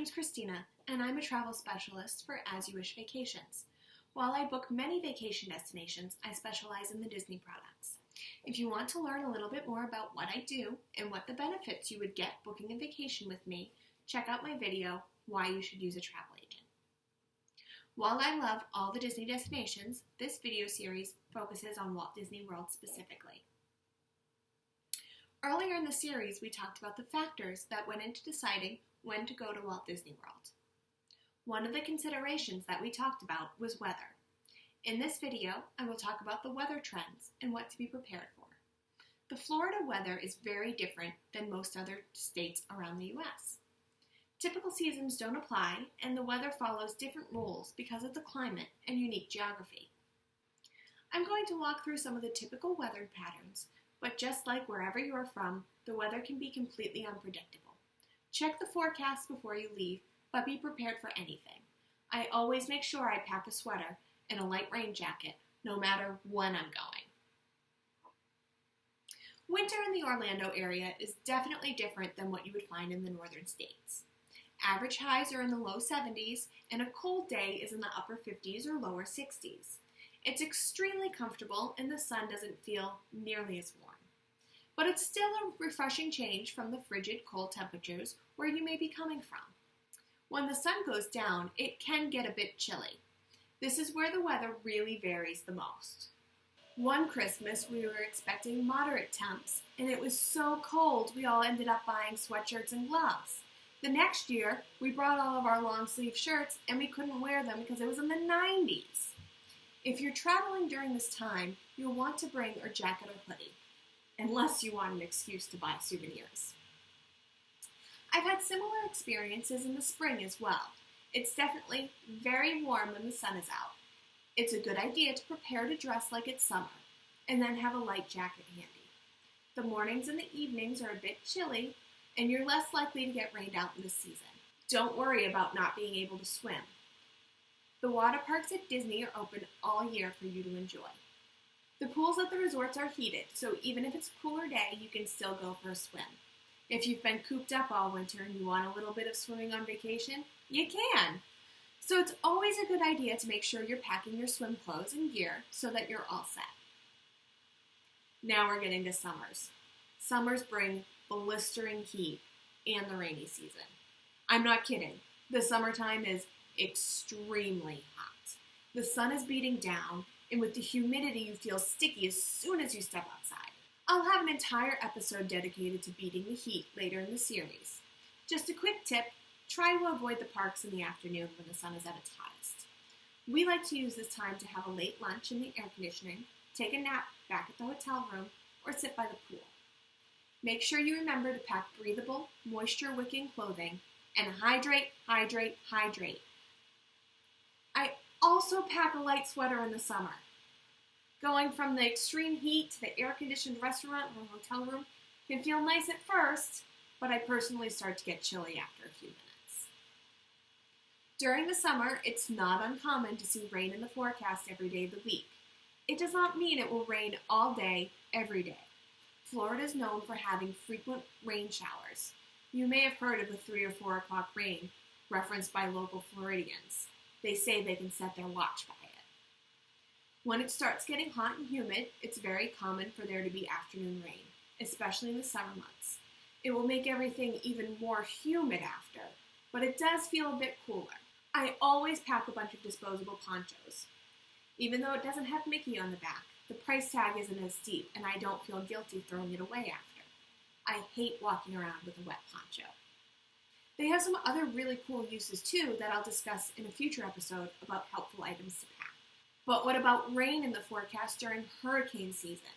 name's Christina, and I'm a travel specialist for As You Wish Vacations. While I book many vacation destinations, I specialize in the Disney products. If you want to learn a little bit more about what I do and what the benefits you would get booking a vacation with me, check out my video, Why You Should Use a Travel Agent. While I love all the Disney destinations, this video series focuses on Walt Disney World specifically. Earlier in the series, we talked about the factors that went into deciding when to go to Walt Disney World. One of the considerations that we talked about was weather. In this video, I will talk about the weather trends and what to be prepared for. The Florida weather is very different than most other states around the U.S. Typical seasons don't apply, and the weather follows different rules because of the climate and unique geography. I'm going to walk through some of the typical weather patterns, but just like wherever you're from, the weather can be completely unpredictable. Check the forecast before you leave, but be prepared for anything. I always make sure I pack a sweater and a light rain jacket, no matter when I'm going. Winter in the Orlando area is definitely different than what you would find in the northern states. Average highs are in the low 70s, and a cold day is in the upper 50s or lower 60s. It's extremely comfortable, and the sun doesn't feel nearly as warm. But it's still a refreshing change from the frigid, cold temperatures where you may be coming from. When the sun goes down, it can get a bit chilly. This is where the weather really varies the most. One Christmas, we were expecting moderate temps, and it was so cold we all ended up buying sweatshirts and gloves. The next year, we brought all of our long-sleeve shirts, and we couldn't wear them because it was in the 90s. If you're traveling during this time, you'll want to bring a jacket or hoodie, unless you want an excuse to buy souvenirs. I've had similar experiences in the spring as well. It's definitely very warm when the sun is out. It's a good idea to prepare to dress like it's summer, and then have a light jacket handy. The mornings and the evenings are a bit chilly, and you're less likely to get rained out in this season. Don't worry about not being able to swim. The water parks at Disney are open all year for you to enjoy. The pools at the resorts are heated, so even if it's a cooler day, you can still go for a swim. If you've been cooped up all winter and you want a little bit of swimming on vacation, you can. So it's always a good idea to make sure you're packing your swim clothes and gear so that you're all set. Now we're getting to summers. Summers bring blistering heat and the rainy season. I'm not kidding. The summertime is extremely hot. The sun is beating down, and with the humidity you feel sticky as soon as you step outside. I'll have an entire episode dedicated to beating the heat later in the series. Just a quick tip, try to avoid the parks in the afternoon when the sun is at its hottest. We like to use this time to have a late lunch in the air conditioning, take a nap back at the hotel room, or sit by the pool. Make sure you remember to pack breathable, moisture-wicking clothing, and hydrate, hydrate, hydrate. I also pack a light sweater in the summer. Going from the extreme heat to the air-conditioned restaurant or hotel room can feel nice at first, but I personally start to get chilly after a few minutes. During the summer, it's not uncommon to see rain in the forecast every day of the week. It does not mean it will rain all day, every day. Florida is known for having frequent rain showers. You may have heard of the 3 or 4 o'clock rain referenced by local Floridians. They say they can set their watch by it. When it starts getting hot and humid, it's very common for there to be afternoon rain, especially in the summer months. It will make everything even more humid after, but it does feel a bit cooler. I always pack a bunch of disposable ponchos. Even though it doesn't have Mickey on the back, the price tag isn't as steep, and I don't feel guilty throwing it away after. I hate walking around with a wet poncho. They have some other really cool uses too that I'll discuss in a future episode about helpful items to pack. But what about rain in the forecast during hurricane season?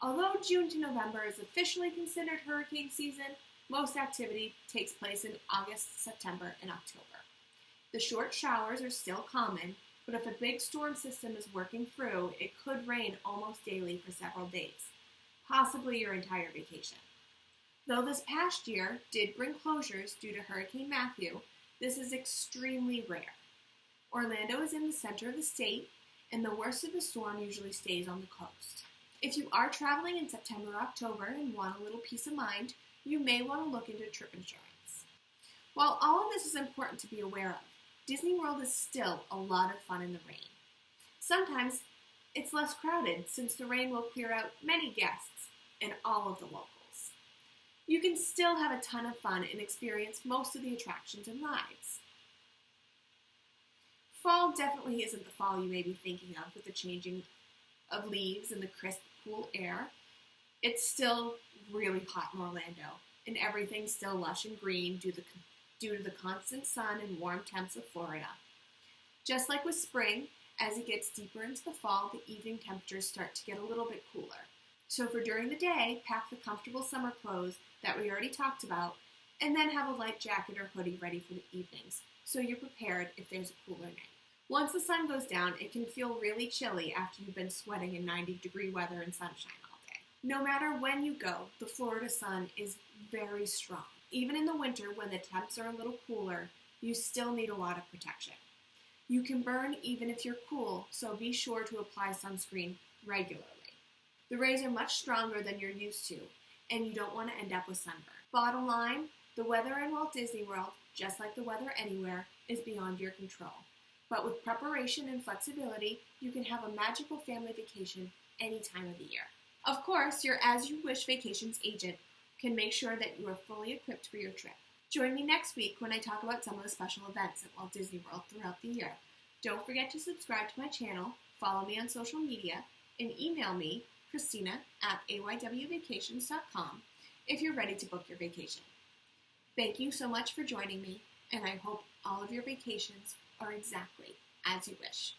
Although June to November is officially considered hurricane season, most activity takes place in August, September, and October. The short showers are still common, but if a big storm system is working through, it could rain almost daily for several days, possibly your entire vacation. Though this past year did bring closures due to Hurricane Matthew, this is extremely rare. Orlando is in the center of the state, and the worst of the storm usually stays on the coast. If you are traveling in September or October and want a little peace of mind, you may want to look into trip insurance. While all of this is important to be aware of, Disney World is still a lot of fun in the rain. Sometimes it's less crowded since the rain will clear out many guests and all of the locals. You can still have a ton of fun and experience most of the attractions and rides. Fall definitely isn't the fall you may be thinking of with the changing of leaves and the crisp, cool air. It's still really hot in Orlando, and everything's still lush and green due to the constant sun and warm temps of Florida. Just like with spring, as it gets deeper into the fall, the evening temperatures start to get a little bit cooler. So for during the day, pack the comfortable summer clothes that we already talked about, and then have a light jacket or hoodie ready for the evenings, so you're prepared if there's a cooler night. Once the sun goes down, it can feel really chilly after you've been sweating in 90-degree weather and sunshine all day. No matter when you go, the Florida sun is very strong. Even in the winter, when the temps are a little cooler, you still need a lot of protection. You can burn even if you're cool, so be sure to apply sunscreen regularly. The rays are much stronger than you're used to, and you don't want to end up with sunburn. Bottom line, the weather in Walt Disney World, just like the weather anywhere, is beyond your control. But with preparation and flexibility, you can have a magical family vacation any time of the year. Of course, your As You Wish Vacations agent can make sure that you are fully equipped for your trip. Join me next week when I talk about some of the special events at Walt Disney World throughout the year. Don't forget to subscribe to my channel, follow me on social media, and email me, Christina, at aywchristina.blog if you're ready to book your vacation. Thank you so much for joining me, and I hope all of your vacations are exactly as you wish.